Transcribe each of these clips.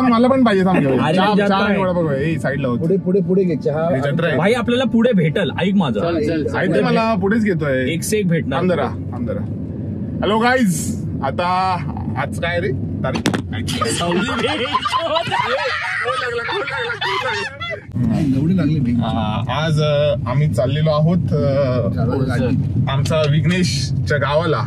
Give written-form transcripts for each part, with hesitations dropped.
मला पण पाहिजे साईडला पुढे पुढे पुढे घे चहा भाई आपल्याला पुढे भेटल. ऐक माझं ते मला पुढेच घेतोय. एक से एक भेटणार. अंदरा हॅलो गाईज. आता आज काय रे तारीख आज आम्ही चाललेलो आहोत आमचा विघ्नेशच्या गावाला.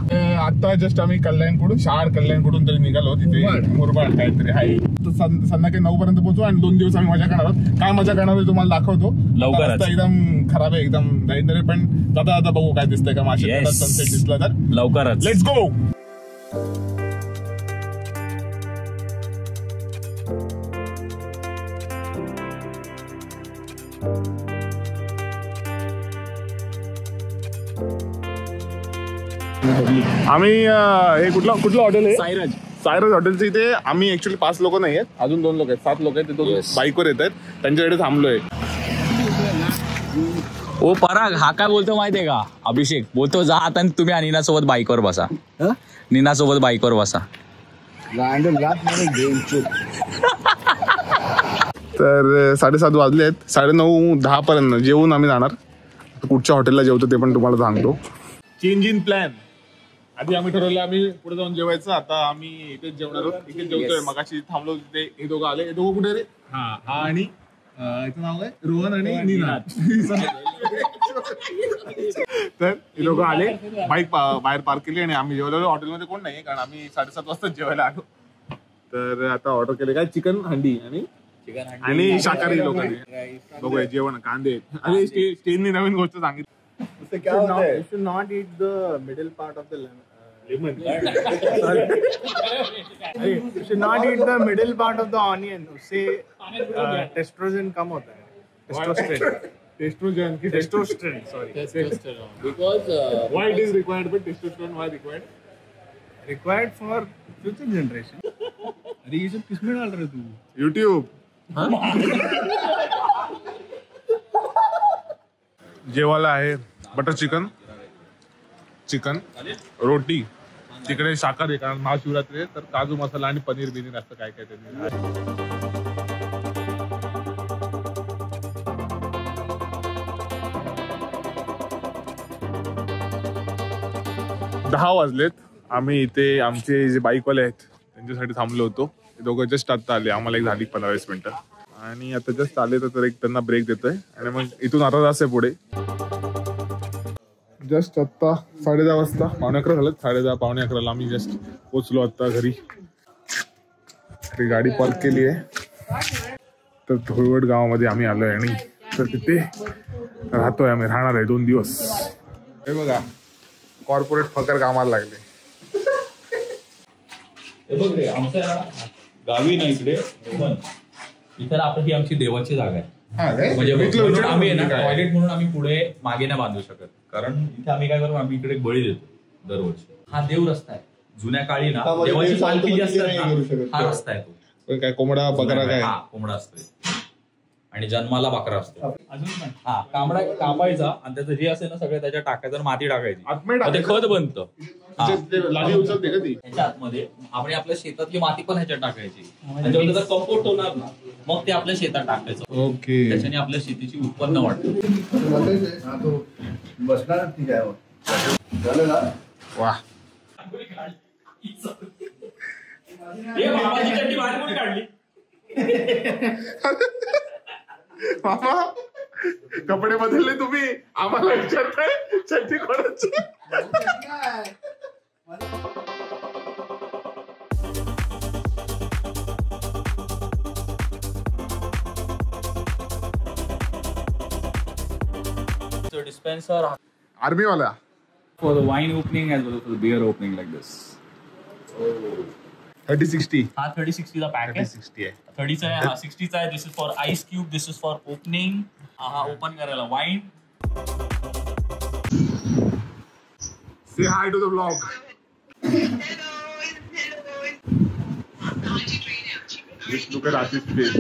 आता जस्ट आम्ही कल्याणकडून कल्याणकडून तरी निघालो. तिथे मुरबाड काहीतरी आहे. संध्याकाळी 9 पर्यंत पोहोचू आणि 2 दिवस आम्ही मजा करणार आहोत. काय मजा करणार आहे तुम्हाला दाखवतो लवकर. एकदम खराब आहे एकदम जाईन पण आता बघू काय दिसतंय का. माशे सनसेट दिसला तर लवकरच. Let's go. आम्ही हे कुठलं हॉटेल आहे. सायरज हॉटेलच्या इथे आम्ही ऍक्च्युली 5 लोक नाही आहेत. अजून 2 लोक आहेत. 7 लोक आहेत. ते 2 बाईकवर येत आहेत. त्यांच्याकडे थांबलोय. ओ पराग हा काय बोलतो माहितीये का. अभिषेक बोलतो जा आता तुम्ही नीना सोबत बाईकवर बसा. नीना सोबत बाईकवर बसा. तर 7:30 वाजले आहेत. 9:30-10 पर्यंत जेवून आम्ही जाणार. कुठच्या हॉटेलला जेवतो ते पण तुम्हाला सांगतो. Change in plan. आधी आम्ही ठरवलं आम्ही पुढे जाऊन जेवायचं. आता आम्ही इथेच जेवणार आहोत. इथेच जेवतोय. मगाशी थांबलो तिथे. हे दोघं आले. हे दोघं कुठे रे. हा आणि याचं नाव आहे रोहन आणि नीना. तर हे लोक आले. बाईक बाहेर पार्क केली आणि आम्ही जेवलेलो. हॉटेलमध्ये कोण नाही कारण आम्ही 7:30 वाजता जेवायला आलो. तर आता ऑर्डर केले काय चिकन हंडी आणि शाकाहारी लोकांनी. बघूया जेवण कांदे आणि स्टेननी नवीन गोष्ट सांगितली. You should not eat the middle part of the lemon. You should not eat the middle part of the onion. उससे testosterone कम होता है. Testosterone. Sorry. Because why it is required, but testosterone why required? Required for future generation. अरे ये सब किसमें डाल रहे तू? YouTube. जेवायला आहे बटर चिकन रोटी. तिकडे शाकाहारी कारण महाशिवरात्री आहे तर काजू मसाला आणि पनीर बिनीर असं काय त्यांनी. 10 वाजलेत. आम्ही इथे आमचे जे बाईकवाले आहेत त्यांच्यासाठी थांबलो होतो. ते दोघं जस्ट आता आले. आम्हाला एक झाली 15-20 मिनिटं आणि आता जस्ट आले तर एक त्यांना ब्रेक देतोय आणि मग इथून आता जायचंय पुढे. जस्ट आता 10:30 वाजता 11:15 झालं. 10:30-11:15 आम्ही जस्ट पोचलो आता घरी. गाडी पार्क केली आहे. तर धुळवड गावामध्ये आम्ही आलोय आणि तर तिथे राहतोय आम्ही. राहणार आहे 2 दिवस. हे बघा कॉर्पोरेट फकर कामाला लागले. हे बघ रे आमच्या गावी ना इकडे इथे आपण ही आमची देवाची जागा आहे. म्हणजे आम्ही ना टॉयलेट म्हणून आम्ही पुढे मागे नाही बांधू शकत कारण इथे आम्ही काय करू आम्ही इकडे बळी देतो दरवर्षी. हा देव रस्ता आहे. जुन्या काळी ना देवाची पालखी जी असते हा रस्ता आहे तो. काय कोंबडा बकरा काय. हा कोंबडा असतो आणि जन्माला बकरा असतो. अजून पण हा कांबडा कापायचा आणि त्याचं जे असेल ना सगळं त्याच्यात टाकायचं माती टाकायची ते खत बनतं. ह्याच्या आतमध्ये आपण आपल्या शेतातली माती पण ह्याच्यात टाकायची. त्याच्यावर जर कंपोस्ट होणार ना मग ते आपल्या शेतात टाकायचं. ओके. त्याच्याने आपल्या शेतीची उत्पन्न वाढतं. वा मामा कपडे बदलले तुम्ही आम्हाला विचारताय चड्डी कोणाची. Dispenser आर्मी वाला for the wine opening as well as for the beer opening like this. 30-60 हा 30-60 चा पॅक आहे. 30-60 आहे. 30 चा आहे. हा 60 चा आहे. This is for ice cube. This is for opening. हा ओपन करायला wine. Say hi to the vlog. Just look at Ashish's face.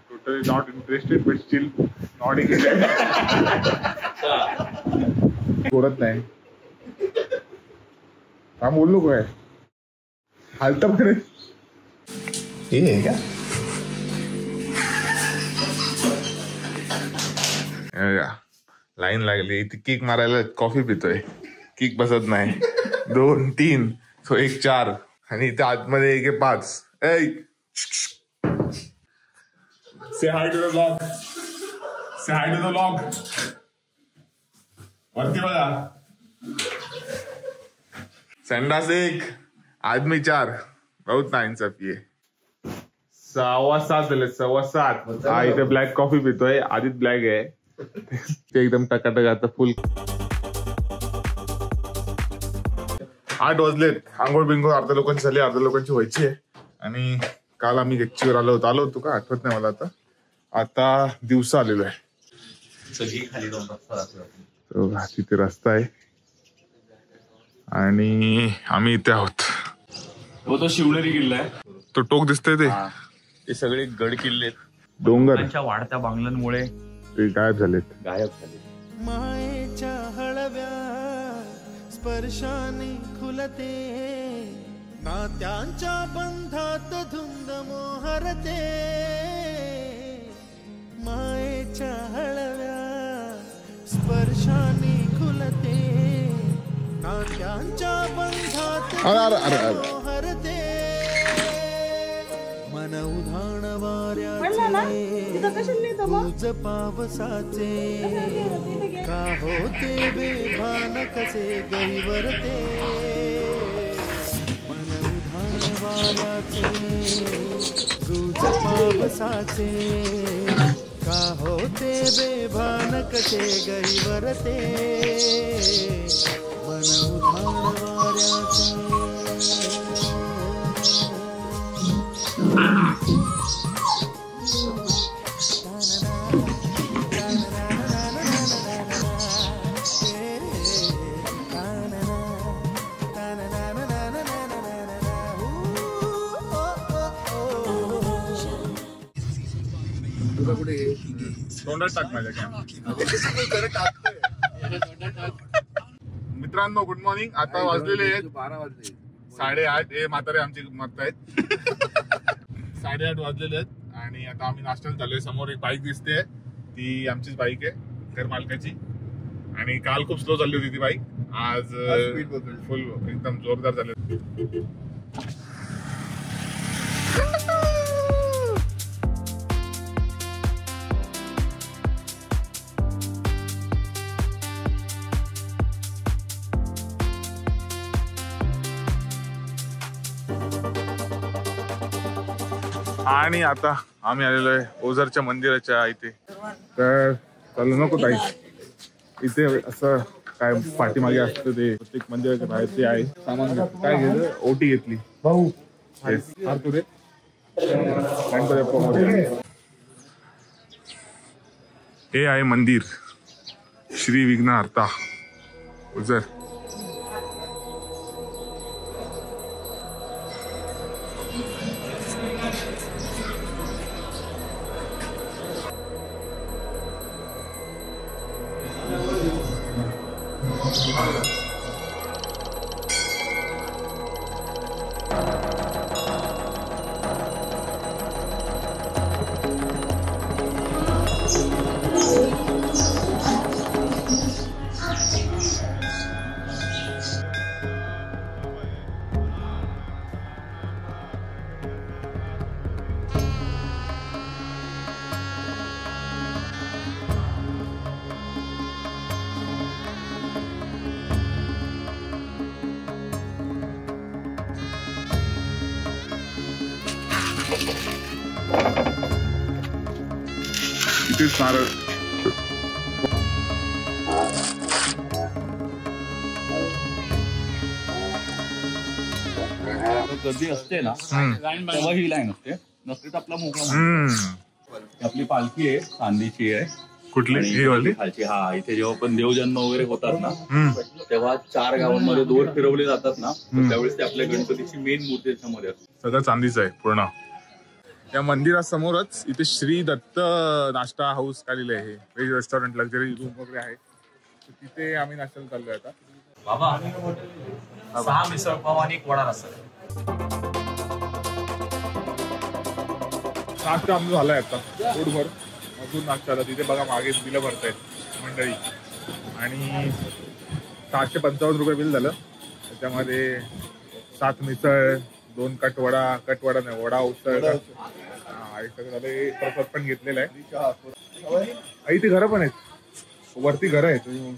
Totally not interested but still nodding his head. बोलत नाही. हा बोललो काय हालता पण हे आहे का लाईन लागली इथे. किक मारायला कॉफी पितोय, किक बसत नाही. 2 3 सो 1 4 आणि इथे आतमध्ये 1 5. Say hi to the vlog, say hi to the vlog. वरती बघा. संडास 1 आदमी 4. बहुत नाइंसाफी आहे. 6:15 झाले, 6:15. हा इथे ब्लॅक कॉफी पितोय. आधीच ब्लॅक आहे ते एकदम टकाटक. आता फुल 8 वाजलेत. आंघोळ बिंघोळ अर्ध्या लोकांची झाली, अर्ध्या लोकांची व्हायची आहे. आणि काल आम्ही गच्चीवर आलो होतो का आठवत नाही मला आता दिवसा आलेलो आहे. सगळी खाली जाऊन तिथे रस्ता आहे आणि आम्ही इथे आहोत. तो शिवनेरी किल्ला आहे. तो टोक दिसतोय ते सगळे गड किल्ले डोंगर वाढत्या बांगल्यांमुळे ते गायब झाले. मायेच्या हळव्या स्पर्शाने खुलते, नात्यांच्या बंधात धुंद मोहरते. मायेच्या हळव्या स्पर्शाने खुलते, नात्यांच्या बंधात मोहरते. मन उधाण वाऱ्याचे गुज पावसाचे, का होते बेभान कसे गहिवरते. मन उधाण वाऱ्याचे गुज पावसाचे, का होते बेभान कसे गहिवरते. मन उधाण वाऱ्याचे. तोंडात टाक माझ्या. मित्रांनो गुड मॉर्निंग. आता वाजलेले आहेत 8:30. म्हातारे आमची मरतायत. 8:30 वाजलेले आहेत आणि आता आम्ही नाश्त्याला चाललोय. समोर एक बाईक दिसते, ती आमचीच बाईक आहे घर मालकाची. आणि काल खूप स्लो चालली होती ती बाईक, आज फुल एकदम जोरदार झाले. आणि आता आम्ही आलेलो आहे ओझरच्या मंदिराच्या इथे. तर चालू नको ताई, इथे असं काय पाठीमागे असतं ते प्रत्येक मंदिराच्या बाहेर ते आहे. सामान काय घेतलं, ओटी घेतली भाऊ. हे आहे मंदिर श्री विघ्नहर्ता ओझर. इथेच नारळ. गर्दी असते ना तेव्हा ही लाईन असते, नसते तर आपला मोकळा. आपली पालखी आहे, चांदीची आहे. कुठली ही वाली? खालची. हा, इथे जेव्हा पण देवजन्म वगैरे होतात ना तेव्हा 4 गावांमध्ये दोर फिरवले जातात ना, त्यावेळेस ते आपल्या गणपतीची मेन मूर्ती त्याच्यामध्ये असते. सगळं चांदीचं आहे पूर्ण. या मंदिरासमोरच इथे श्री दत्त नाश्ता हाऊस काढलेलं आहे. व्हेज रेस्टॉरंट, लक्झरी रूम वगैरे आहे. तिथे आम्ही नाश्त्याला चाललोय आता. बाबा 6 मिसळ पाव आणि 1 वडा रस्सा. नाश्ता आमचा झालाय आता पोटभर. मधून नाश्त्याला तिथे बघा मागे बिलं भरतायत. मंडळी आणि 655 रुपये बिल झालं. त्याच्यामध्ये 7 मिसळ, 2 कटवडा नाही वडा, उसळ हे सगळं झालं. प्रसाद पण घेतलेला आहे. इथे घरं पण आहेत, वरती घरं आहेत.